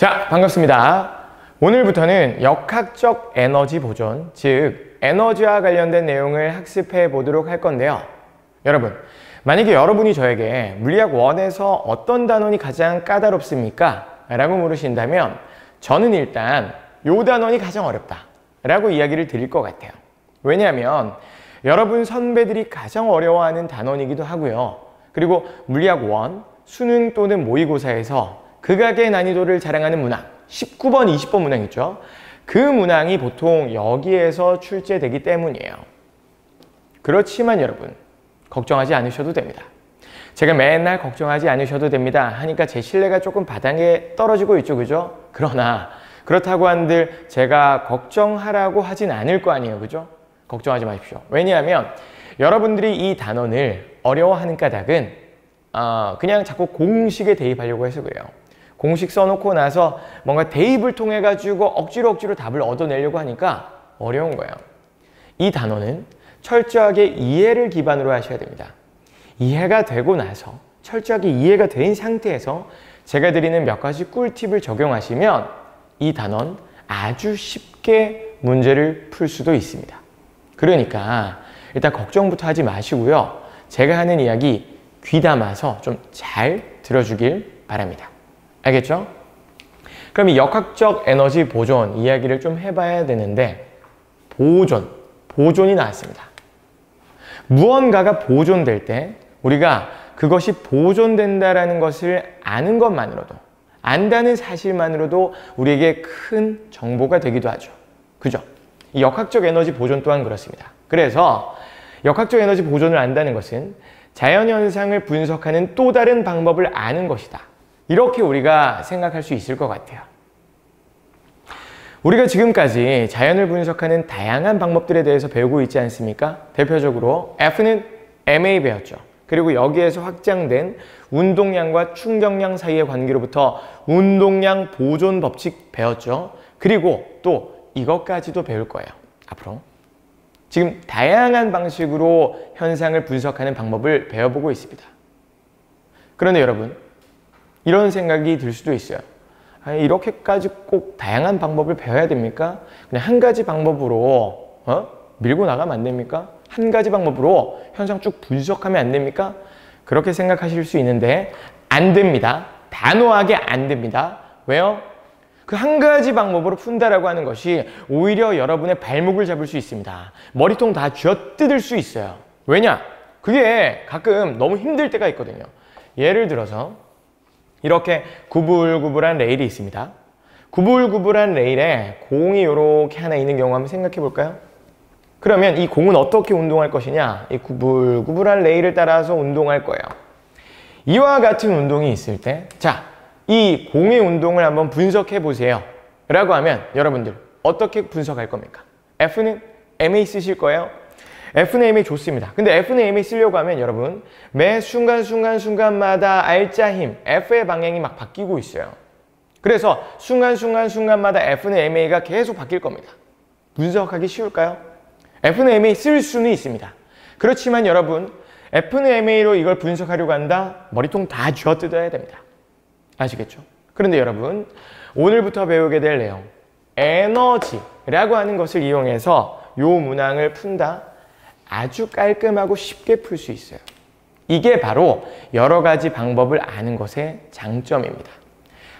자, 반갑습니다. 오늘부터는 역학적 에너지 보존, 즉 에너지와 관련된 내용을 학습해 보도록 할 건데요. 여러분, 만약에 여러분이 저에게 물리학 1에서 어떤 단원이 가장 까다롭습니까? 라고 물으신다면 저는 일단 요 단원이 가장 어렵다 라고 이야기를 드릴 것 같아요. 왜냐하면 여러분 선배들이 가장 어려워하는 단원이기도 하고요. 그리고 물리학 1, 수능 또는 모의고사에서 극악의 난이도를 자랑하는 문항, 19번, 20번 문항 있죠? 그 문항이 보통 여기에서 출제되기 때문이에요. 그렇지만 여러분, 걱정하지 않으셔도 됩니다. 제가 맨날 걱정하지 않으셔도 됩니다 하니까 제 신뢰가 조금 바닥에 떨어지고 있죠, 그죠? 그러나 그렇다고 한들 제가 걱정하라고 하진 않을 거 아니에요, 그죠? 걱정하지 마십시오. 왜냐하면 여러분들이 이 단원을 어려워하는 까닭은 그냥 자꾸 공식에 대입하려고 해서 그래요. 공식 써놓고 나서 뭔가 대입을 통해 가지고 억지로 답을 얻어내려고 하니까 어려운 거예요. 이 단원은 철저하게 이해를 기반으로 하셔야 됩니다. 이해가 되고 나서 철저하게 이해가 된 상태에서 제가 드리는 몇 가지 꿀팁을 적용하시면 이 단원 아주 쉽게 문제를 풀 수도 있습니다. 그러니까 일단 걱정부터 하지 마시고요. 제가 하는 이야기 귀담아서 좀 잘 들어주길 바랍니다. 알겠죠? 그럼 이 역학적 에너지 보존 이야기를 좀 해봐야 되는데 보존이 나왔습니다. 무언가가 보존될 때 우리가 그것이 보존된다라는 것을 아는 것만으로도, 안다는 사실만으로도 우리에게 큰 정보가 되기도 하죠. 그죠? 이 역학적 에너지 보존 또한 그렇습니다. 그래서 역학적 에너지 보존을 안다는 것은 자연현상을 분석하는 또 다른 방법을 아는 것이다. 이렇게 우리가 생각할 수 있을 것 같아요. 우리가 지금까지 자연을 분석하는 다양한 방법들에 대해서 배우고 있지 않습니까? 대표적으로 F는 ma 배웠죠. 그리고 여기에서 확장된 운동량과 충격량 사이의 관계로부터 운동량 보존 법칙 배웠죠. 그리고 또 이것까지도 배울 거예요. 앞으로. 지금 다양한 방식으로 현상을 분석하는 방법을 배워보고 있습니다. 그런데 여러분, 이런 생각이 들 수도 있어요. 이렇게까지 꼭 다양한 방법을 배워야 됩니까? 그냥 한 가지 방법으로 밀고 나가면 안 됩니까? 한 가지 방법으로 현상 쭉 분석하면 안 됩니까? 그렇게 생각하실 수 있는데 안 됩니다. 단호하게 안 됩니다. 왜요? 그 한 가지 방법으로 푼다라고 하는 것이 오히려 여러분의 발목을 잡을 수 있습니다. 머리통 다 쥐어뜯을 수 있어요. 왜냐? 그게 가끔 너무 힘들 때가 있거든요. 예를 들어서 이렇게 구불구불한 레일이 있습니다. 구불구불한 레일에 공이 이렇게 하나 있는 경우 한번 생각해 볼까요? 그러면 이 공은 어떻게 운동할 것이냐? 이 구불구불한 레일을 따라서 운동할 거예요. 이와 같은 운동이 있을 때, 자, 이 공의 운동을 한번 분석해 보세요 라고 하면 여러분들 어떻게 분석할 겁니까? F는 ma 쓰실 거예요? F는 ma 좋습니다. 근데 F는 ma 쓰려고 하면 여러분 매 순간마다 알짜 힘 F의 방향이 막 바뀌고 있어요. 그래서 순간마다 F는 ma가 계속 바뀔 겁니다. 분석하기 쉬울까요? F는 ma 쓸 수는 있습니다. 그렇지만 여러분 F는 ma로 이걸 분석하려고 한다? 머리통 다 쥐어뜯어야 됩니다. 아시겠죠? 그런데 여러분 오늘부터 배우게 될 내용 에너지라고 하는 것을 이용해서 요 문항을 푼다? 아주 깔끔하고 쉽게 풀 수 있어요. 이게 바로 여러 가지 방법을 아는 것의 장점입니다.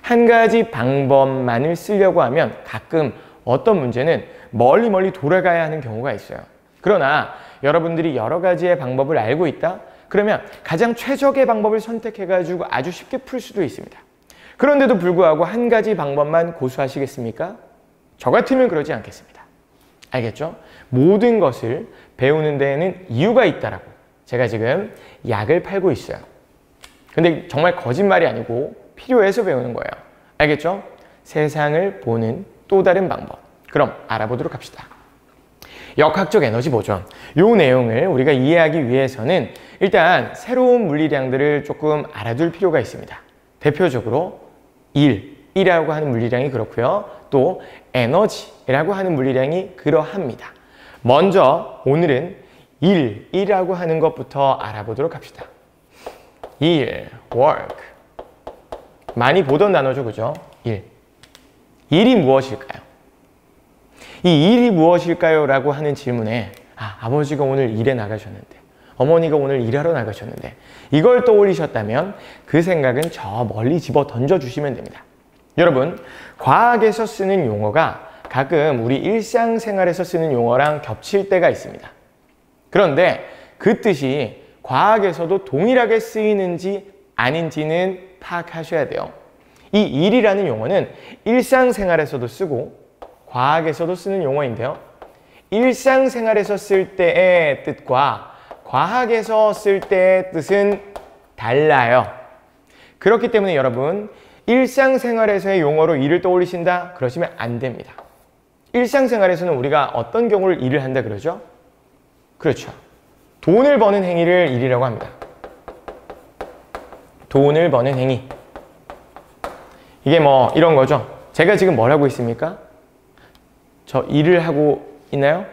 한 가지 방법만을 쓰려고 하면 가끔 어떤 문제는 멀리 돌아가야 하는 경우가 있어요. 그러나 여러분들이 여러 가지의 방법을 알고 있다? 그러면 가장 최적의 방법을 선택해가지고 아주 쉽게 풀 수도 있습니다. 그런데도 불구하고 한 가지 방법만 고수하시겠습니까? 저 같으면 그러지 않겠습니다. 알겠죠? 모든 것을 배우는 데에는 이유가 있다라고 제가 지금 약을 팔고 있어요. 근데 정말 거짓말이 아니고 필요해서 배우는 거예요. 알겠죠? 세상을 보는 또 다른 방법. 그럼 알아보도록 합시다. 역학적 에너지 보존. 이 내용을 우리가 이해하기 위해서는 일단 새로운 물리량들을 조금 알아둘 필요가 있습니다. 대표적으로 1이라고 하는 물리량이 그렇고요. 또 에너지라고 하는 물리량이 그러합니다. 먼저 오늘은 1이라고 하는 것부터 알아보도록 합시다. 1, work. 많이 보던 단어죠, 그죠? 1. 일이 무엇일까요? 이 일이 무엇일까요? 라고 하는 질문에 아버지가 오늘 일에 나가셨는데, 어머니가 오늘 일하러 나가셨는데, 이걸 떠올리셨다면 그 생각은 저 멀리 집어 던져주시면 됩니다. 여러분, 과학에서 쓰는 용어가 가끔 우리 일상생활에서 쓰는 용어랑 겹칠 때가 있습니다. 그런데 그 뜻이 과학에서도 동일하게 쓰이는지 아닌지는 파악하셔야 돼요. 이 일이라는 용어는 일상생활에서도 쓰고 과학에서도 쓰는 용어인데요. 일상생활에서 쓸 때의 뜻과 과학에서 쓸 때의 뜻은 달라요. 그렇기 때문에 여러분, 일상생활에서의 용어로 일을 떠올리신다? 그러시면 안 됩니다. 일상생활에서는 우리가 어떤 경우를 일을 한다 그러죠? 그렇죠. 돈을 버는 행위를 일이라고 합니다. 돈을 버는 행위. 이게 뭐 이런 거죠. 제가 지금 뭘 하고 있습니까? 저 일을 하고 있나요?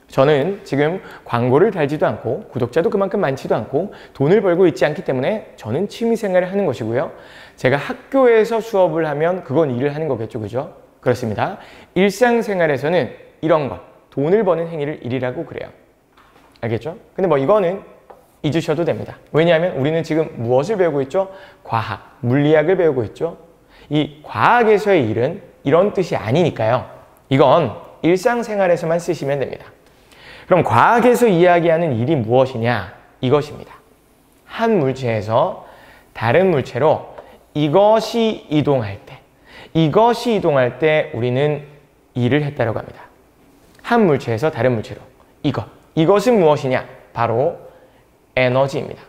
저는 지금 광고를 달지도 않고 구독자도 그만큼 많지도 않고 돈을 벌고 있지 않기 때문에 저는 취미생활을 하는 것이고요. 제가 학교에서 수업을 하면 그건 일을 하는 거겠죠. 그죠? 그렇습니다. 일상생활에서는 이런 것, 돈을 버는 행위를 일이라고 그래요. 알겠죠? 근데 뭐 이거는 잊으셔도 됩니다. 왜냐하면 우리는 지금 무엇을 배우고 있죠? 과학, 물리학을 배우고 있죠. 이 과학에서의 일은 이런 뜻이 아니니까요. 이건 일상생활에서만 쓰시면 됩니다. 그럼 과학에서 이야기하는 일이 무엇이냐? 이것입니다. 한 물체에서 다른 물체로 이것이 이동할 때 우리는 일을 했다고 합니다. 한 물체에서 다른 물체로 이것은 무엇이냐? 바로 에너지입니다.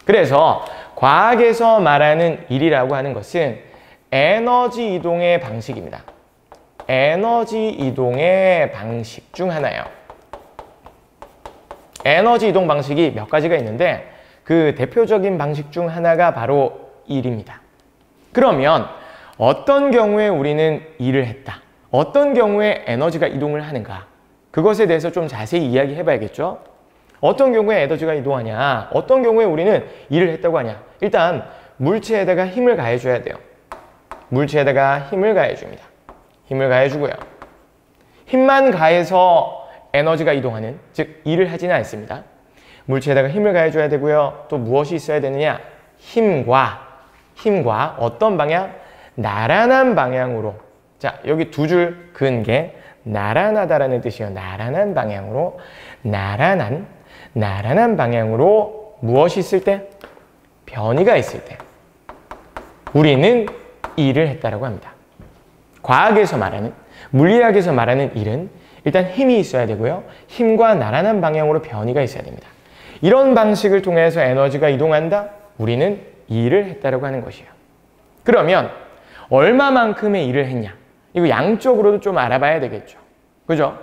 그래서 과학에서 말하는 일이라고 하는 것은 에너지 이동의 방식입니다. 에너지 이동의 방식 중 하나예요. 에너지 이동 방식이 몇 가지가 있는데 그 대표적인 방식 중 하나가 바로 일입니다. 그러면 어떤 경우에 우리는 일을 했다, 어떤 경우에 에너지가 이동을 하는가, 그것에 대해서 좀 자세히 이야기해 봐야겠죠. 어떤 경우에 에너지가 이동하냐, 어떤 경우에 우리는 일을 했다고 하냐. 일단 물체에다가 힘을 가해줘야 돼요. 물체에다가 힘을 가해줍니다. 힘을 가해주고요. 힘만 가해서 에너지가 이동하는, 즉 일을 하지는 않습니다. 물체에다가 힘을 가해줘야 되고요. 또 무엇이 있어야 되느냐? 힘과 어떤 방향? 나란한 방향으로. 자, 여기 두 줄 그은 게 나란하다라는 뜻이에요. 나란한 방향으로, 나란한 방향으로 무엇이 있을 때? 변이가 있을 때 우리는 일을 했다라고 합니다. 과학에서 말하는, 물리학에서 말하는 일은 일단 힘이 있어야 되고요. 힘과 나란한 방향으로 변이가 있어야 됩니다. 이런 방식을 통해서 에너지가 이동한다? 우리는 일을 했다라고 하는 것이에요. 그러면 얼마만큼의 일을 했냐? 이거 양쪽으로도 좀 알아봐야 되겠죠. 그죠?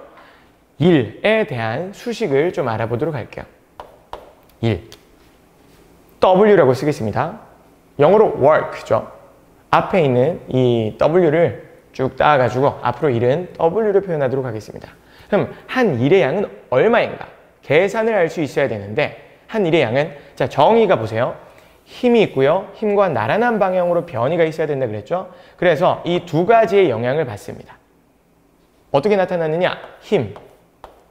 일에 대한 수식을 좀 알아보도록 할게요. 일. W라고 쓰겠습니다. 영어로 work죠. 앞에 있는 이 W를 쭉 따가지고 앞으로 일은 W로 표현하도록 하겠습니다. 그럼 한 일의 양은 얼마인가? 계산을 할 수 있어야 되는데 한 일의 양은, 자, 정의가 보세요. 힘이 있고요. 힘과 나란한 방향으로 변이가 있어야 된다 그랬죠. 그래서 이 두 가지의 영향을 받습니다. 어떻게 나타나느냐? 힘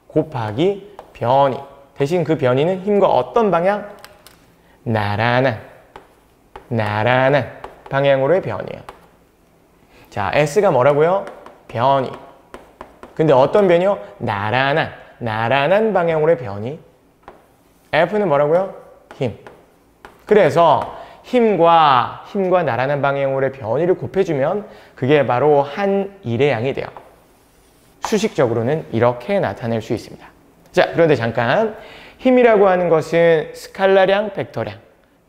곱하기 변이. 대신 그 변이는 힘과 어떤 방향? 나란한 방향으로의 변이에요. 자, S가 뭐라고요? 변이. 근데 어떤 변이요? 나란한 방향으로의 변이. F는 뭐라고요? 힘. 그래서 힘과 나란한 방향으로의 변이를 곱해주면 그게 바로 한 일의 양이 돼요. 수식적으로는 이렇게 나타낼 수 있습니다. 자, 그런데 잠깐, 힘이라고 하는 것은 스칼라량, 벡터량.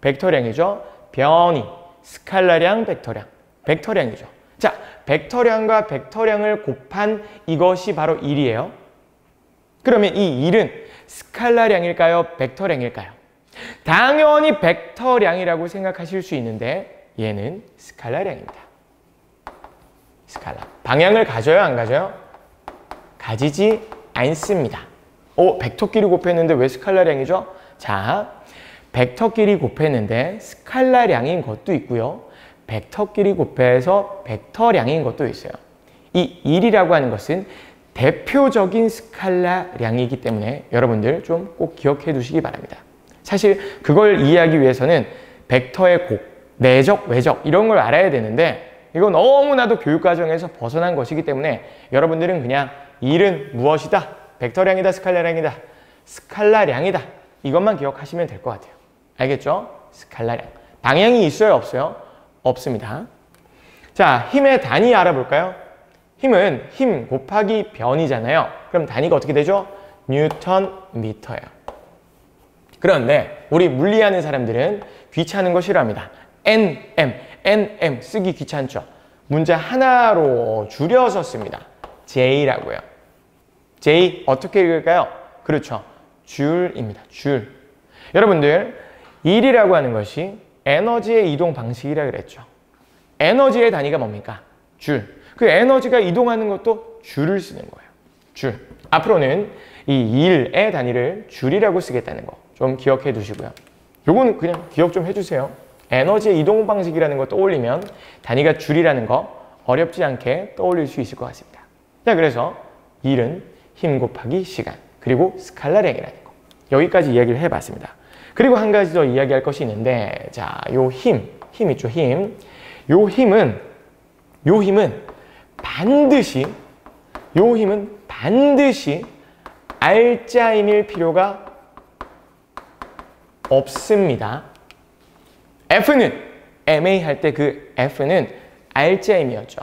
벡터량이죠. 변이, 스칼라량, 벡터량이죠. 자, 벡터량과 벡터량을 곱한 이것이 바로 일이에요. 그러면 이 일은 스칼라량일까요? 벡터량일까요? 당연히 벡터량이라고 생각하실 수 있는데 얘는 스칼라량입니다. 스칼라. 방향을 가져요? 안 가져요? 가지지 않습니다. 벡터끼리 곱했는데 왜 스칼라량이죠? 자, 벡터끼리 곱했는데 스칼라량인 것도 있고요. 벡터끼리 곱해서 벡터량인 것도 있어요. 이 1이라고 하는 것은 대표적인 스칼라량이기 때문에 여러분들 좀 꼭 기억해 두시기 바랍니다. 사실 그걸 이해하기 위해서는 벡터의 곡, 내적, 외적 이런 걸 알아야 되는데 이건 너무나도 교육과정에서 벗어난 것이기 때문에 여러분들은 그냥 1은 무엇이다? 벡터량이다, 스칼라량이다. 스칼라량이다. 이것만 기억하시면 될 것 같아요. 알겠죠? 스칼라량. 방향이 있어요? 없어요? 없습니다. 자, 힘의 단위 알아볼까요? 힘은 힘 곱하기 변이잖아요. 그럼 단위가 어떻게 되죠? 뉴턴 미터예요. 그런데 우리 물리하는 사람들은 귀찮은 거 싫어합니다. NM 쓰기 귀찮죠? 문자 하나로 줄여서 씁니다. J라고요. J 어떻게 읽을까요? 그렇죠. 줄입니다. 줄. 여러분들 1이라고 하는 것이 에너지의 이동 방식이라고 그랬죠. 에너지의 단위가 뭡니까? 줄. 그 에너지가 이동하는 것도 줄을 쓰는 거예요. 줄. 앞으로는 이 1의 단위를 줄이라고 쓰겠다는 거 좀 기억해 두시고요. 요거는 그냥 기억 좀 해주세요. 에너지의 이동 방식이라는 거 떠올리면 단위가 줄이라는 거 어렵지 않게 떠올릴 수 있을 것 같습니다. 자, 그래서 1은 힘 곱하기 시간 그리고 스칼라량이라는 거 여기까지 이야기를 해봤습니다. 그리고 한 가지 더 이야기할 것이 있는데 자, 요 힘 있죠, 힘. 요 힘은 반드시 알짜임일 필요가 없습니다. F는 MA 할 때 그 F는 알짜임이었죠.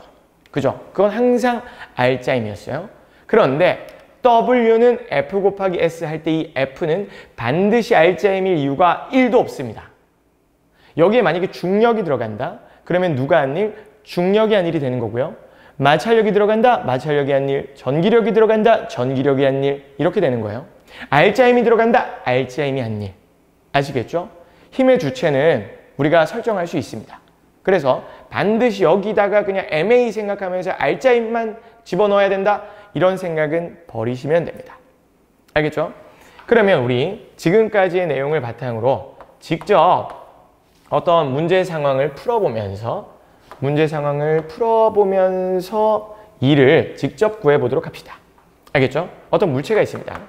그죠? 그건 항상 알짜임이었어요. 그런데 W는 F 곱하기 S 할 때 이 F는 반드시 알짜임일 이유가 1도 없습니다. 여기에 만약에 중력이 들어간다? 그러면 누가 한 일? 중력이 한 일이 되는 거고요. 마찰력이 들어간다? 마찰력이 한 일. 전기력이 들어간다? 전기력이 한 일. 이렇게 되는 거예요. 알짜임이 들어간다? 알짜임이 한 일. 아시겠죠? 힘의 주체는 우리가 설정할 수 있습니다. 그래서 반드시 여기다가 그냥 MA 생각하면서 알짜임만 집어넣어야 된다? 이런 생각은 버리시면 됩니다. 알겠죠? 그러면 우리 지금까지의 내용을 바탕으로 직접 어떤 문제 상황을 풀어보면서 이를 직접 구해보도록 합시다. 알겠죠? 어떤 물체가 있습니다.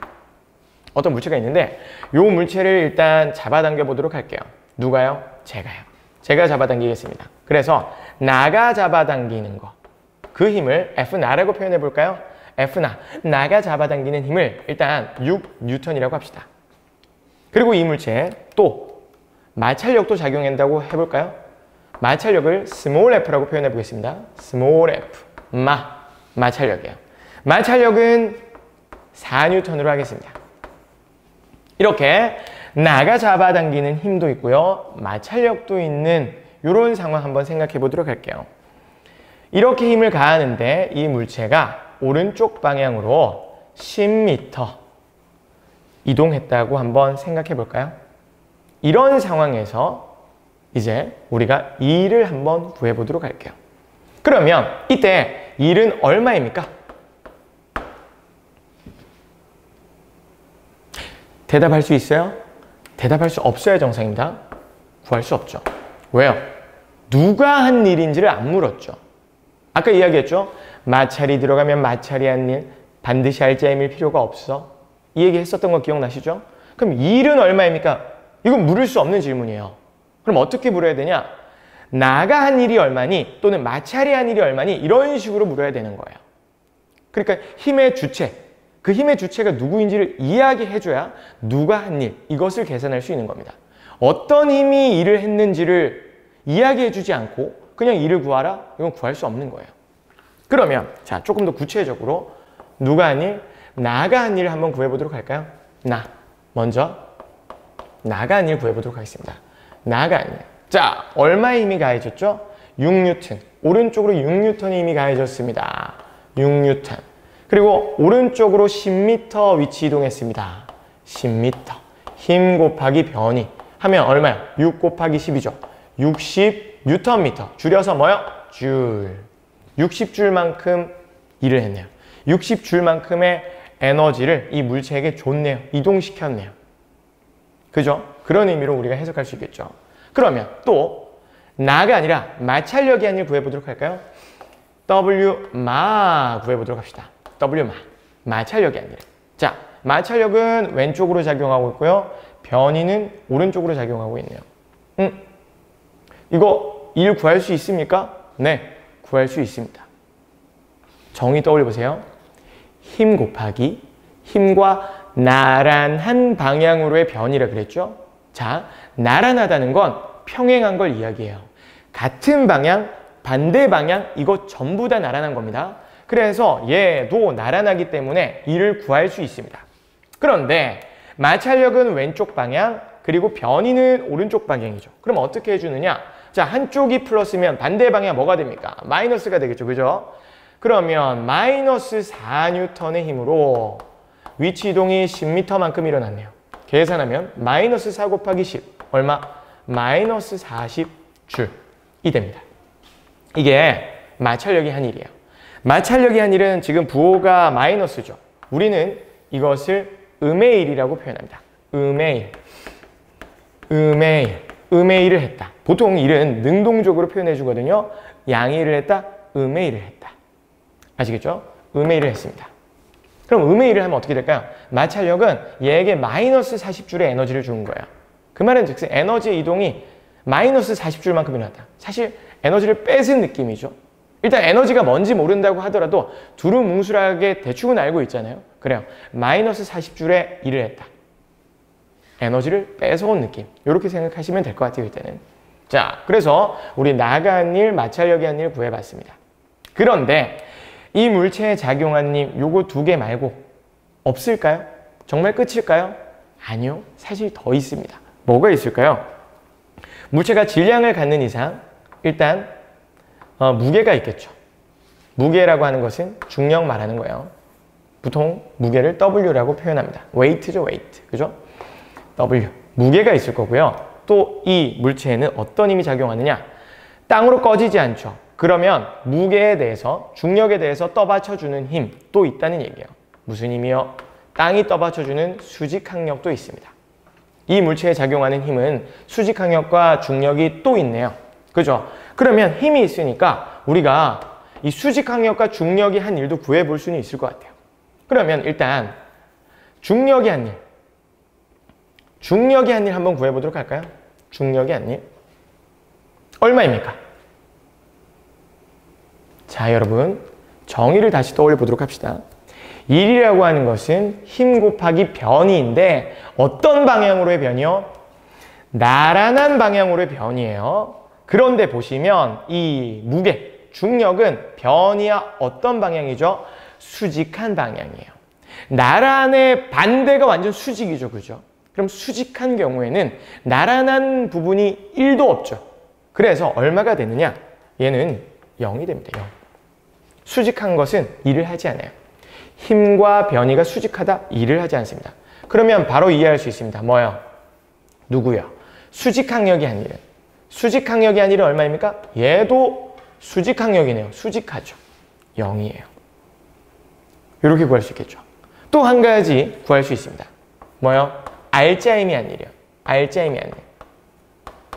어떤 물체가 있는데 이 물체를 일단 잡아당겨 보도록 할게요. 누가요? 제가요. 제가 잡아당기겠습니다. 그래서 나가 잡아당기는 거. 그 힘을 F나라고 표현해 볼까요? F나, 나가 잡아당기는 힘을 일단 6뉴턴이라고 합시다. 그리고 이 물체에 또 마찰력도 작용한다고 해볼까요? 마찰력을 small f라고 표현해 보겠습니다. small f, 마찰력이에요. 마찰력은 4뉴턴으로 하겠습니다. 이렇게 나가 잡아당기는 힘도 있고요. 마찰력도 있는 이런 상황 한번 생각해 보도록 할게요. 이렇게 힘을 가하는데 이 물체가 오른쪽 방향으로 10m 이동했다고 한번 생각해 볼까요? 이런 상황에서 이제 우리가 2를 한번 구해 보도록 할게요. 그러면 이때 1은 얼마입니까? 대답할 수 있어요? 대답할 수 없어야 정상입니다. 구할 수 없죠. 왜요? 누가 한 일인지를 안 물었죠. 아까 이야기했죠? 마찰이 들어가면 마찰이 한 일, 반드시 알짜임일 필요가 없어. 이 얘기 했었던 거 기억나시죠? 그럼 1은 얼마입니까? 이건 물을 수 없는 질문이에요. 그럼 어떻게 물어야 되냐? 나가 한 일이 얼마니? 또는 마찰이 한 일이 얼마니? 이런 식으로 물어야 되는 거예요. 그러니까 힘의 주체, 그 힘의 주체가 누구인지를 이야기해줘야 누가 한 일, 이것을 계산할 수 있는 겁니다. 어떤 힘이 일을 했는지를 이야기해주지 않고 그냥 일을 구하라? 이건 구할 수 없는 거예요. 그러면 자, 조금 더 구체적으로 누가 한 일, 나가 한 일을 한번 구해보도록 할까요? 먼저 나가 한 일 구해보도록 하겠습니다. 나가 한 일. 자, 얼마의 힘이 가해졌죠? 6뉴턴. 오른쪽으로 6뉴턴의 힘이 가해졌습니다. 6뉴턴. 그리고 오른쪽으로 10m 위치 이동했습니다. 10m. 힘 곱하기 변이 하면 얼마요? 6 곱하기 10이죠. 60Nm. 줄여서 뭐요? 줄. 60줄만큼 일을 했네요. 60줄만큼의 에너지를 이 물체에게 줬네요. 이동시켰네요. 그죠? 그런 의미로 우리가 해석할 수 있겠죠. 그러면 또 나가 아니라 마찰력이 한 일 구해보도록 할까요? W마 구해보도록 합시다. W마. 마찰력이 아니라. 자, 마찰력은 왼쪽으로 작용하고 있고요. 변이는 오른쪽으로 작용하고 있네요. 이거 1 구할 수 있습니까? 네, 구할 수 있습니다. 정의 떠올려보세요. 힘 곱하기 힘과 나란한 방향으로의 변이라 그랬죠? 자, 나란하다는 건 평행한 걸 이야기해요. 같은 방향, 반대 방향, 이거 전부 다 나란한 겁니다. 그래서 얘도 나란하기 때문에 이를 구할 수 있습니다. 그런데 마찰력은 왼쪽 방향, 그리고 변이는 오른쪽 방향이죠. 그럼 어떻게 해주느냐? 자, 한쪽이 플러스면 반대 방향 뭐가 됩니까? 마이너스가 되겠죠. 그죠? 그러면 마이너스 4N의 힘으로 위치 이동이 10m만큼 일어났네요. 계산하면 마이너스 4 곱하기 10. 얼마? 마이너스 40줄이 됩니다. 이게 마찰력이 한 일이에요. 마찰력이 한 일은 지금 부호가 마이너스죠. 우리는 이것을 음의 일이라고 표현합니다. 음의 일. 음의 일을 했다. 보통 일은 능동적으로 표현해 주거든요. 양의 일을 했다. 음의 일을 했다. 아시겠죠? 음의 일을 했습니다. 그럼 음의 일을 하면 어떻게 될까요? 마찰력은 얘에게 마이너스 40줄의 에너지를 주는 거예요. 그 말은 즉슨 에너지의 이동이 마이너스 40줄만큼 일어났다. 사실 에너지를 뺏은 느낌이죠. 일단 에너지가 뭔지 모른다고 하더라도 두루뭉술하게 대충은 알고 있잖아요. 그래요. 마이너스 40줄의 일을 했다. 에너지를 뺏어온 느낌. 이렇게 생각하시면 될 것 같아요. 이때는. 자, 그래서 우리 나간 일, 마찰력이 한 일 구해봤습니다. 그런데 이 물체에 작용한 힘 요거 두 개 말고 없을까요? 정말 끝일까요? 아니요. 사실 더 있습니다. 뭐가 있을까요? 물체가 질량을 갖는 이상 일단 무게가 있겠죠. 무게라고 하는 것은 중력 말하는 거예요. 보통 무게를 W라고 표현합니다. 웨이트죠, 웨이트. 그죠? W. 무게가 있을 거고요. 또 이 물체에는 어떤 힘이 작용하느냐? 땅으로 꺼지지 않죠. 그러면 무게에 대해서, 중력에 대해서 떠받쳐주는 힘 또 있다는 얘기예요. 무슨 힘이요? 땅이 떠받쳐주는 수직항력도 있습니다. 이 물체에 작용하는 힘은 수직항력과 중력이 또 있네요. 그죠? 그러면 힘이 있으니까 우리가 이 수직항력과 중력이 한 일도 구해볼 수는 있을 것 같아요. 그러면 일단 중력이 한 일. 중력이 한 일 한번 구해보도록 할까요? 중력이 한 일. 얼마입니까? 자, 여러분. 정의를 다시 떠올려 보도록 합시다. 일이라고 하는 것은 힘 곱하기 변이인데 어떤 방향으로의 변이요? 나란한 방향으로의 변이에요. 그런데 보시면 이 무게, 중력은 변이야 어떤 방향이죠? 수직한 방향이에요. 나란의 반대가 완전 수직이죠. 그죠? 그럼 수직한 경우에는 나란한 부분이 1도 없죠. 그래서 얼마가 되느냐? 얘는 0이 됩니다. 0. 수직한 것은 일을 하지 않아요. 힘과 변이가 수직하다? 일을 하지 않습니다. 그러면 바로 이해할 수 있습니다. 뭐요? 누구요? 수직항력이 한 일은. 수직항력이 한 일은 얼마입니까? 얘도 수직항력이네요. 수직하죠. 0이에요. 이렇게 구할 수 있겠죠. 또 한 가지 구할 수 있습니다. 뭐요? 알짜임이 한 일이요. 알짜임이 한 일.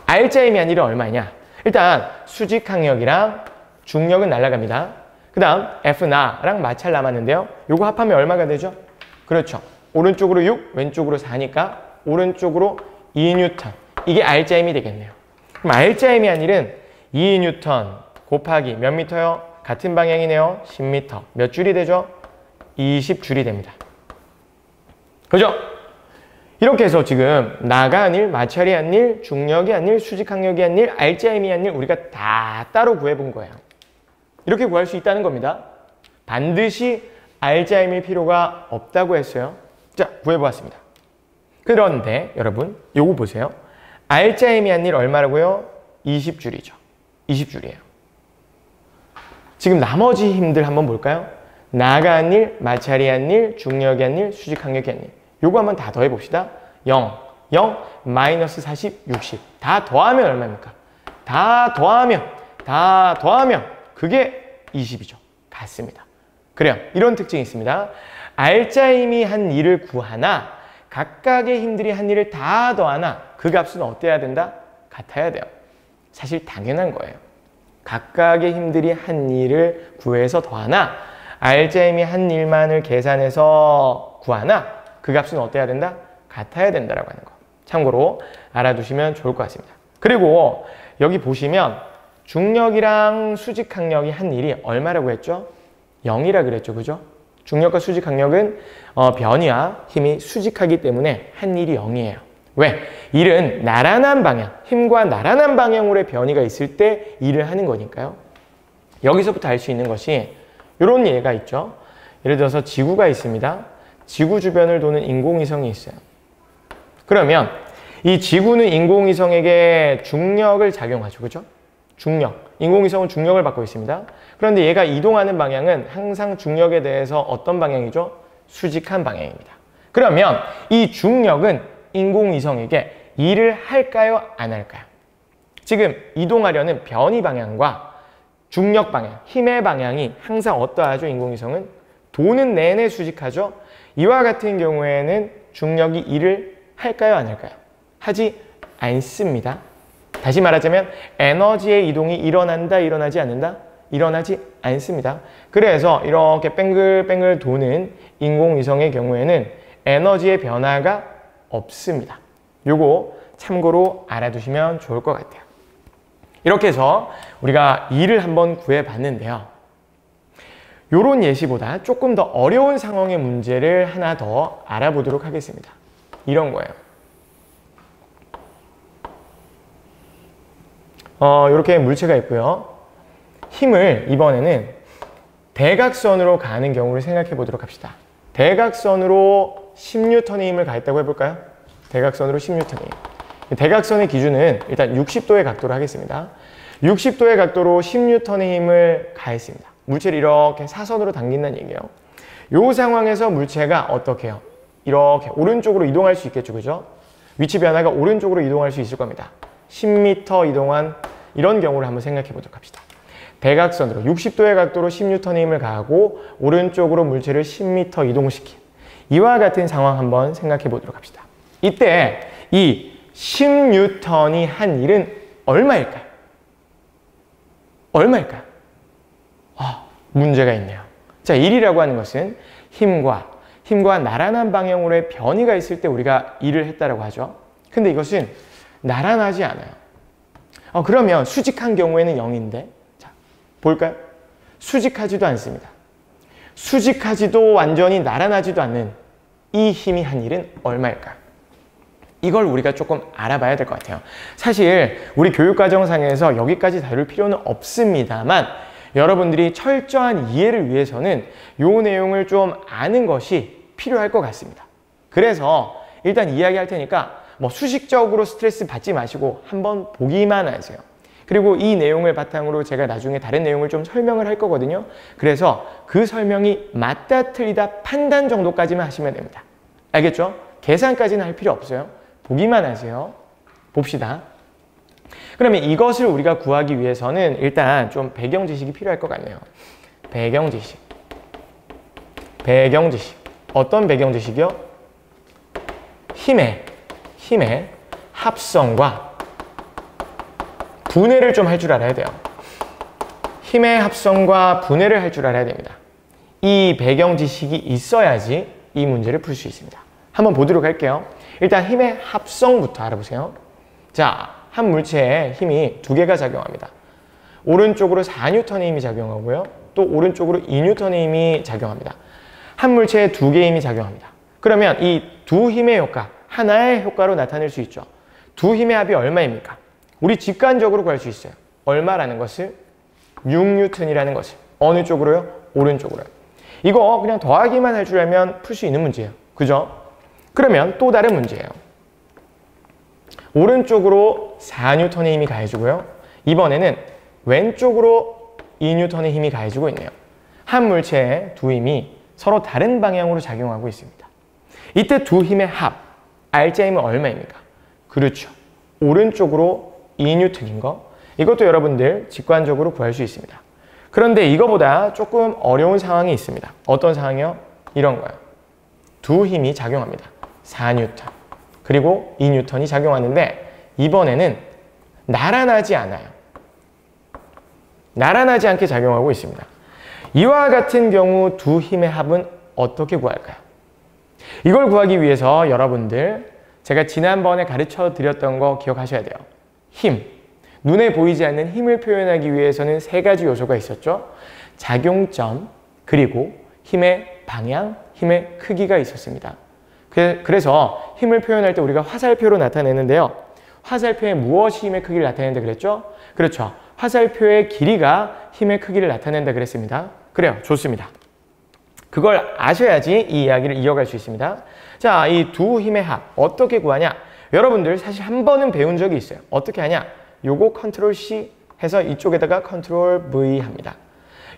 알짜임이 한 일은 얼마냐? 일단 수직항력이랑 중력은 날아갑니다. 그 다음 F나랑 마찰 남았는데요. 요거 합하면 얼마가 되죠? 그렇죠. 오른쪽으로 6, 왼쪽으로 4니까 오른쪽으로 2N. 이게 알짜임이 되겠네요. 그럼 알짜임이 한 일은 2N 곱하기 몇 미터요? 같은 방향이네요. 10m. 몇 줄이 되죠? 20줄이 됩니다. 그죠? 이렇게 해서 지금 나가 한 일, 마찰이 한 일, 중력이 한 일, 수직항력이 한 일, 알짜임이 한 일 우리가 다 따로 구해본 거예요. 이렇게 구할 수 있다는 겁니다. 반드시 알짜임일 필요가 없다고 했어요. 자, 구해보았습니다. 그런데 여러분, 요거 보세요. 알짜임이 한 일 얼마라고요? 20줄이죠. 20줄이에요. 지금 나머지 힘들 한번 볼까요? 나가 한 일, 마찰이 한 일, 중력이 한 일, 수직항력이 한 일. 요거 한번 다 더해봅시다. 0, 0, 마이너스 40, 60. 다 더하면 얼마입니까? 다 더하면 그게 20이죠. 같습니다. 그래요. 이런 특징이 있습니다. 알짜임이 한 일을 구하나 각각의 힘들이 한 일을 다 더하나 그 값은 어때야 된다? 같아야 돼요. 사실 당연한 거예요. 각각의 힘들이 한 일을 구해서 더하나 RJM이 한 일만을 계산해서 구하나 그 값은 어때야 된다? 같아야 된다라고 하는 거. 참고로 알아두시면 좋을 것 같습니다. 그리고 여기 보시면 중력이랑 수직항력이 한 일이 얼마라고 했죠? 0이라 그랬죠. 그죠? 중력과 수직항력은 변이와 힘이 수직하기 때문에 한 일이 0이에요. 왜? 일은 나란한 방향, 힘과 나란한 방향으로의 변이가 있을 때 일을 하는 거니까요. 여기서부터 알 수 있는 것이 이런 예가 있죠. 예를 들어서 지구가 있습니다. 지구 주변을 도는 인공위성이 있어요. 그러면 이 지구는 인공위성에게 중력을 작용하죠. 그죠? 중력. 인공위성은 중력을 받고 있습니다. 그런데 얘가 이동하는 방향은 항상 중력에 대해서 어떤 방향이죠? 수직한 방향입니다. 그러면 이 중력은 인공위성에게 일을 할까요? 안 할까요? 지금 이동하려는 변이 방향과 중력 방향, 힘의 방향이 항상 어떠하죠? 인공위성은 도는 내내 수직하죠? 이와 같은 경우에는 중력이 일을 할까요? 안 할까요? 하지 않습니다. 다시 말하자면 에너지의 이동이 일어난다, 일어나지 않는다? 일어나지 않습니다. 그래서 이렇게 뱅글뱅글 도는 인공위성의 경우에는 에너지의 변화가 없습니다. 요거 참고로 알아두시면 좋을 것 같아요. 이렇게 해서 우리가 일을 한번 구해봤는데요. 요런 예시보다 조금 더 어려운 상황의 문제를 하나 더 알아보도록 하겠습니다. 이런 거예요. 이렇게 물체가 있고요. 힘을 이번에는 대각선으로 가는 경우를 생각해 보도록 합시다. 대각선으로 10N의 힘을 가했다고 해볼까요? 대각선으로 10N의 힘. 대각선의 기준은 일단 60도의 각도로 하겠습니다. 60도의 각도로 10N의 힘을 가했습니다. 물체를 이렇게 사선으로 당긴다는 얘기예요. 이 상황에서 물체가 어떻게 해요? 이렇게 오른쪽으로 이동할 수 있겠죠. 그죠? 위치 변화가 오른쪽으로 이동할 수 있을 겁니다. 10m 이동한 이런 경우를 한번 생각해 보도록 합시다. 대각선으로 60도의 각도로 10N의 힘을 가하고 오른쪽으로 물체를 10m 이동시킨 이와 같은 상황 한번 생각해 보도록 합시다. 이때 이 10N이 한 일은 얼마일까요? 얼마일까요? 문제가 있네요. 자, 일이라고 하는 것은 힘과 나란한 방향으로의 변이가 있을 때 우리가 일을 했다라고 하죠. 근데 이것은 나란하지 않아요. 그러면 수직한 경우에는 0인데 자, 볼까요? 수직하지도 않습니다. 수직하지도 완전히 나란하지도 않는 이 힘이 한 일은 얼마일까요? 이걸 우리가 조금 알아봐야 될 것 같아요. 사실 우리 교육과정상에서 여기까지 다룰 필요는 없습니다만 여러분들이 철저한 이해를 위해서는 이 내용을 좀 아는 것이 필요할 것 같습니다. 그래서 일단 이야기할 테니까 수식적으로 스트레스 받지 마시고 한번 보기만 하세요. 그리고 이 내용을 바탕으로 제가 나중에 다른 내용을 좀 설명을 할 거거든요. 그래서 그 설명이 맞다 틀리다 판단 정도까지만 하시면 됩니다. 알겠죠? 계산까지는 할 필요 없어요. 보기만 하세요. 봅시다. 그러면 이것을 우리가 구하기 위해서는 일단 좀 배경 지식이 필요할 것 같네요. 배경 지식. 어떤 배경 지식이요? 힘의 합성과 분해를 좀 할 줄 알아야 돼요. 힘의 합성과 분해를 할 줄 알아야 됩니다. 이 배경 지식이 있어야지 이 문제를 풀 수 있습니다. 한번 보도록 할게요. 일단 힘의 합성부터 알아보세요. 자, 한 물체에 힘이 두 개가 작용합니다. 오른쪽으로 4N의 힘이 작용하고요. 또 오른쪽으로 2N의 힘이 작용합니다. 한 물체에 두 개의 힘이 작용합니다. 그러면 이 두 힘의 효과, 하나의 효과로 나타낼 수 있죠. 두 힘의 합이 얼마입니까? 우리 직관적으로 구할 수 있어요. 얼마라는 것을? 6N이라는 것을. 어느 쪽으로요? 오른쪽으로요. 이거 그냥 더하기만 할 줄 알면 풀 수 있는 문제예요. 그죠? 그러면 또 다른 문제예요. 오른쪽으로 4N의 힘이 가해지고요. 이번에는 왼쪽으로 2N의 힘이 가해지고 있네요. 한 물체의 두 힘이 서로 다른 방향으로 작용하고 있습니다. 이때 두 힘의 합, RJM은 얼마입니까? 그렇죠. 오른쪽으로 2N인 거. 이것도 여러분들 직관적으로 구할 수 있습니다. 그런데 이거보다 조금 어려운 상황이 있습니다. 어떤 상황이요? 이런 거예요. 두 힘이 작용합니다. 4N. 그리고 2N이 작용하는데 이번에는 나란하지 않아요. 나란하지 않게 작용하고 있습니다. 이와 같은 경우 두 힘의 합은 어떻게 구할까요? 이걸 구하기 위해서 여러분들 제가 지난번에 가르쳐 드렸던 거 기억하셔야 돼요. 힘, 눈에 보이지 않는 힘을 표현하기 위해서는 세 가지 요소가 있었죠. 작용점, 그리고 힘의 방향, 힘의 크기가 있었습니다. 그래서 힘을 표현할 때 우리가 화살표로 나타내는데요. 화살표에 무엇이 힘의 크기를 나타낸다 그랬죠? 그렇죠. 화살표의 길이가 힘의 크기를 나타낸다 그랬습니다. 그래요. 좋습니다. 그걸 아셔야지 이 이야기를 이어갈 수 있습니다. 자, 이 두 힘의 합 어떻게 구하냐? 여러분들 사실 한 번은 배운 적이 있어요. 어떻게 하냐? 요거 컨트롤 C 해서 이쪽에다가 컨트롤 V 합니다.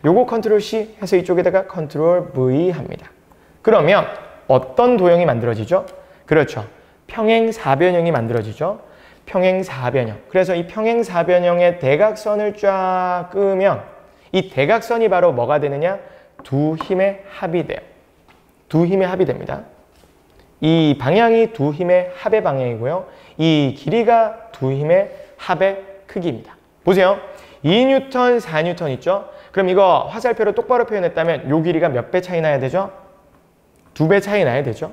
요거 컨트롤 C 해서 이쪽에다가 컨트롤 V 합니다. 그러면 어떤 도형이 만들어지죠? 그렇죠. 평행사변형이 만들어지죠. 평행사변형. 그래서 이 평행사변형의 대각선을 쫙 끄면 이 대각선이 바로 뭐가 되느냐? 두 힘의 합이 돼요. 두 힘의 합이 됩니다. 이 방향이 두 힘의 합의 방향이고요. 이 길이가 두 힘의 합의 크기입니다. 보세요. 2뉴턴, 4뉴턴 있죠? 그럼 이거 화살표로 똑바로 표현했다면 요 길이가 몇 배 차이 나야 되죠? 2배 차이 나야 되죠?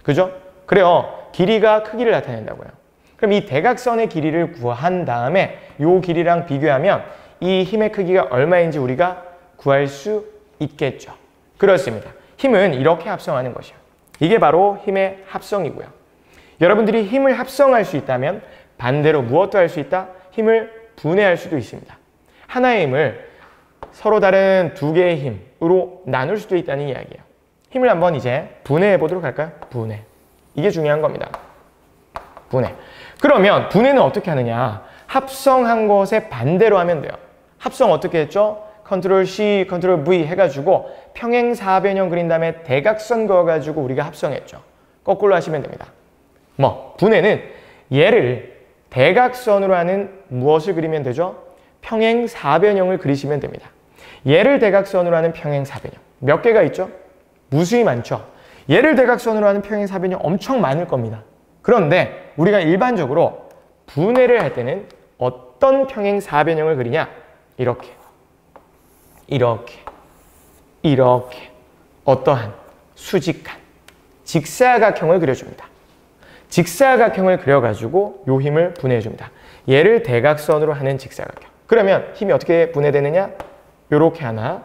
그죠? 그래요. 길이가 크기를 나타낸다고요. 그럼 이 대각선의 길이를 구한 다음에 요 길이랑 비교하면 이 힘의 크기가 얼마인지 우리가 구할 수 있겠죠. 그렇습니다. 힘은 이렇게 합성하는 것이요. 이게 바로 힘의 합성이고요. 여러분들이 힘을 합성할 수 있다면 반대로 무엇도 할 수 있다? 힘을 분해할 수도 있습니다. 하나의 힘을 서로 다른 두 개의 힘으로 나눌 수도 있다는 이야기예요. 힘을 한번 이제 분해해 보도록 할까요? 분해. 이게 중요한 겁니다. 분해. 그러면 분해는 어떻게 하느냐? 합성한 것에 반대로 하면 돼요. 합성 어떻게 했죠? 컨트롤 C, 컨트롤 V 해가지고 평행사변형 그린 다음에 대각선 그어가지고 우리가 합성했죠. 거꾸로 하시면 됩니다. 분해는 얘를 대각선으로 하는 무엇을 그리면 되죠? 평행사변형을 그리시면 됩니다. 얘를 대각선으로 하는 평행사변형. 몇 개가 있죠? 무수히 많죠? 얘를 대각선으로 하는 평행사변형 엄청 많을 겁니다. 그런데 우리가 일반적으로 분해를 할 때는 어떤 평행사변형을 그리냐? 이렇게. 이렇게. 이렇게. 어떠한 수직한 직사각형을 그려줍니다. 직사각형을 그려가지고 요 힘을 분해해줍니다. 얘를 대각선으로 하는 직사각형. 그러면 힘이 어떻게 분해되느냐? 요렇게 하나,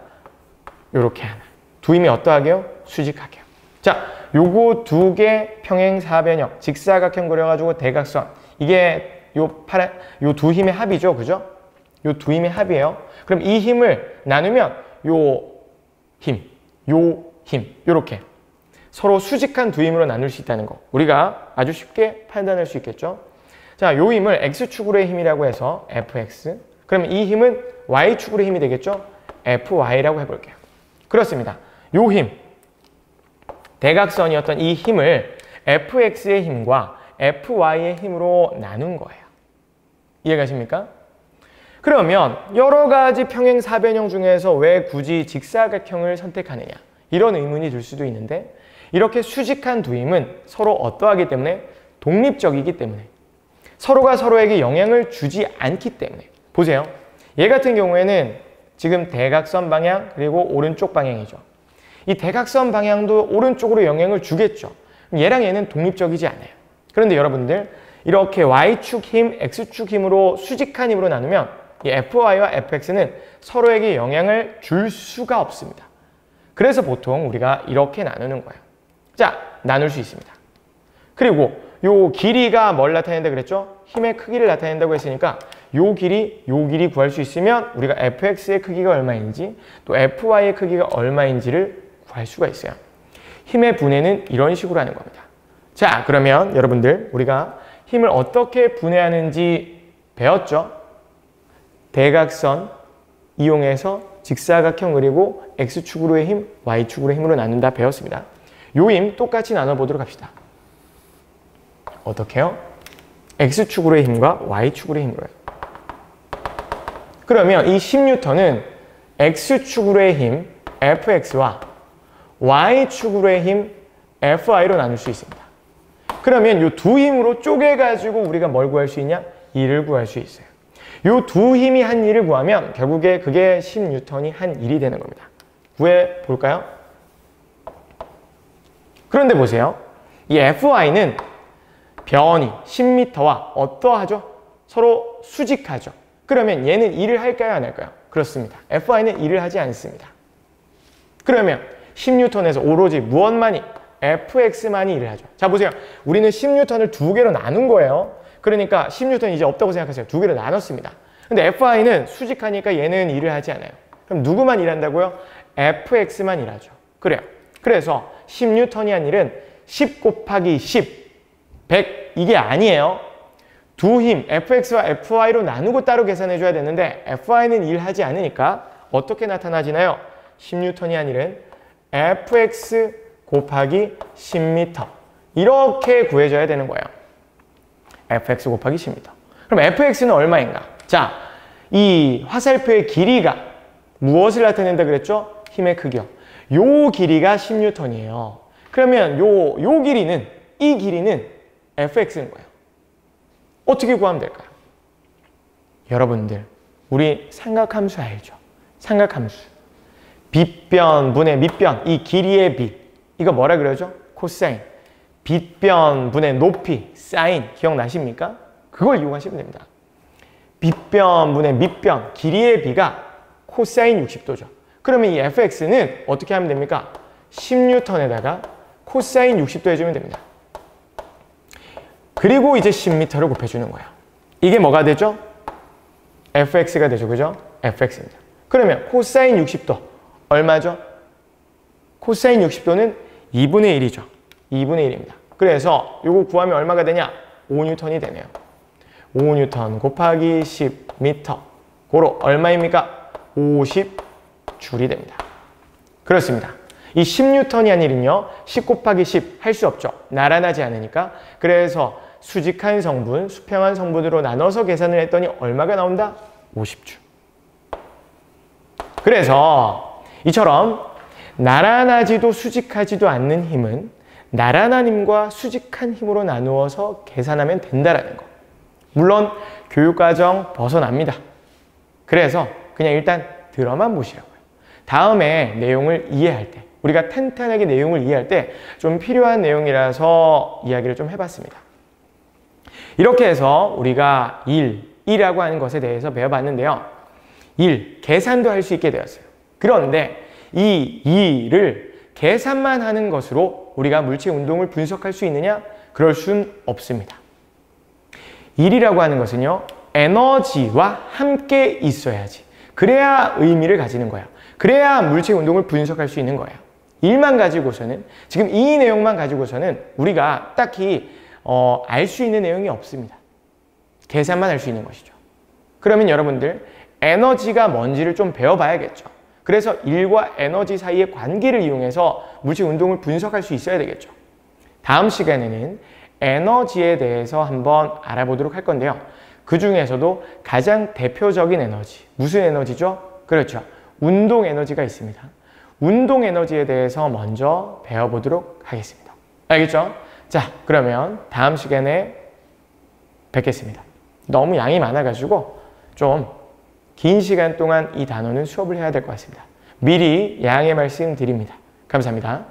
요렇게 하나. 두 힘이 어떠하게요? 수직하게요. 자, 요거 두 개 평행사변형, 직사각형 그려가지고 대각선. 이게 요 두 힘의 합이죠. 그죠? 요 두 힘의 합이에요. 그럼 이 힘을 나누면 요 힘, 요렇게. 서로 수직한 두 힘으로 나눌 수 있다는 거. 우리가 아주 쉽게 판단할 수 있겠죠? 자, 요 힘을 X축으로의 힘이라고 해서 Fx. 그러면 이 힘은 Y축으로의 힘이 되겠죠? Fy라고 해볼게요. 그렇습니다. 요 힘, 대각선이었던 이 힘을 Fx의 힘과 Fy의 힘으로 나눈 거예요. 이해가십니까? 그러면 여러 가지 평행사변형 중에서 왜 굳이 직사각형을 선택하느냐? 이런 의문이 들 수도 있는데 이렇게 수직한 두 힘은 서로 어떠하기 때문에 독립적이기 때문에 서로가 서로에게 영향을 주지 않기 때문에 보세요. 얘 같은 경우에는 지금 대각선 방향 그리고 오른쪽 방향이죠. 이 대각선 방향도 오른쪽으로 영향을 주겠죠. 얘랑 얘는 독립적이지 않아요. 그런데 여러분들 이렇게 Y축 힘, X축 힘으로 수직한 힘으로 나누면 이 FY와 FX는 서로에게 영향을 줄 수가 없습니다. 그래서 보통 우리가 이렇게 나누는 거예요. 자, 나눌 수 있습니다. 그리고 요 길이가 뭘 나타낸다 그랬죠? 힘의 크기를 나타낸다고 했으니까 요 길이 구할 수 있으면 우리가 fx의 크기가 얼마인지 또 fy의 크기가 얼마인지를 구할 수가 있어요. 힘의 분해는 이런 식으로 하는 겁니다. 자, 그러면 여러분들 우리가 힘을 어떻게 분해하는지 배웠죠? 대각선 이용해서 직사각형 그리고 x축으로의 힘, y축으로의 힘으로 나눈다 배웠습니다. 요 힘 똑같이 나눠보도록 합시다. 어떻게 해요? x축으로의 힘과 y축으로의 힘으로요. 그러면 이 10N은 x축으로의 힘 fx와 y축으로의 힘 fy로 나눌 수 있습니다. 그러면 이 두 힘으로 쪼개가지고 우리가 뭘 구할 수 있냐? 2를 구할 수 있어요. 요 두 힘이 한 일을 구하면 결국에 그게 10N이 한 일이 되는 겁니다. 구해 볼까요? 그런데 보세요. 이 Fy는 변이 10m와 어떠하죠? 서로 수직하죠. 그러면 얘는 일을 할까요? 안 할까요? 그렇습니다. Fy는 일을 하지 않습니다. 그러면 10N에서 오로지 무엇만이? Fx만이 일을 하죠. 자 보세요. 우리는 10N을 두 개로 나눈 거예요. 그러니까 10N 이제 없다고 생각하세요. 두 개로 나눴습니다. 근데 Fy는 수직하니까 얘는 일을 하지 않아요. 그럼 누구만 일한다고요? Fx만 일하죠. 그래요. 그래서 10N이 한 일은 10 곱하기 10, 100 이게 아니에요. 두 힘 Fx와 Fy로 나누고 따로 계산해 줘야 되는데 Fy는 일하지 않으니까 어떻게 나타나지나요? 10N이 한 일은 Fx 곱하기 10m 이렇게 구해줘야 되는 거예요. Fx 곱하기 10m. 그럼 Fx는 얼마인가? 자, 이 화살표의 길이가 무엇을 나타낸다 그랬죠? 힘의 크기요. 요 길이가 10N이에요. 그러면 요 길이는, 이 길이는 Fx인 거예요. 어떻게 구하면 될까요? 여러분들, 우리 삼각함수 알죠? 삼각함수. 빗변분의 밑변, 이 길이의 빛. 이거 뭐라 그러죠? 코사인. 빗변분의 높이, 사인. 기억나십니까? 그걸 이용하시면 됩니다. 빗변분의 밑변, 길이의 비가 코사인 60도죠. 그러면 이 fx는 어떻게 하면 됩니까? 10N에다가 코사인 60도 해주면 됩니다. 그리고 이제 10m를 곱해주는 거예요. 이게 뭐가 되죠? fx가 되죠. 그죠? fx입니다. 그러면 코사인 60도 얼마죠? 코사인 60도는 2분의 1이죠. 2분의 1입니다. 그래서 이거 구하면 얼마가 되냐? 5N이 되네요. 5N 곱하기 10m. 고로 얼마입니까? 50줄이 됩니다. 그렇습니다. 이 10N이 한 일은요. 10 곱하기 10 할 수 없죠. 나란하지 않으니까. 그래서 수직한 성분, 수평한 성분으로 나눠서 계산을 했더니 얼마가 나온다? 50줄. 그래서 이처럼 나란하지도 수직하지도 않는 힘은 나란한 힘과 수직한 힘으로 나누어서 계산하면 된다라는 거. 물론 교육과정 벗어납니다. 그래서 그냥 일단 들어만 보시라고요. 다음에 내용을 이해할 때, 우리가 탄탄하게 내용을 이해할 때 좀 필요한 내용이라서 이야기를 좀 해봤습니다. 이렇게 해서 우리가 일이라고 하는 것에 대해서 배워봤는데요. 계산도 할 수 있게 되었어요. 그런데 이 일을 계산만 하는 것으로 우리가 물체 운동을 분석할 수 있느냐? 그럴 순 없습니다. 일이라고 하는 것은요. 에너지와 함께 있어야지. 그래야 의미를 가지는 거야. 그래야 물체 운동을 분석할 수 있는 거예요. 일만 가지고서는, 지금 이 내용만 가지고서는 우리가 딱히 알 수 있는 내용이 없습니다. 계산만 할 수 있는 것이죠. 그러면 여러분들 에너지가 뭔지를 좀 배워봐야겠죠. 그래서 일과 에너지 사이의 관계를 이용해서 물체 운동을 분석할 수 있어야 되겠죠. 다음 시간에는 에너지에 대해서 한번 알아보도록 할 건데요. 그 중에서도 가장 대표적인 에너지, 무슨 에너지죠? 그렇죠. 운동 에너지가 있습니다. 운동 에너지에 대해서 먼저 배워보도록 하겠습니다. 알겠죠? 자, 그러면 다음 시간에 뵙겠습니다. 너무 양이 많아가지고 좀 긴 시간 동안 이 단어는 수업을 해야 될 것 같습니다. 미리 양해 말씀 드립니다. 감사합니다.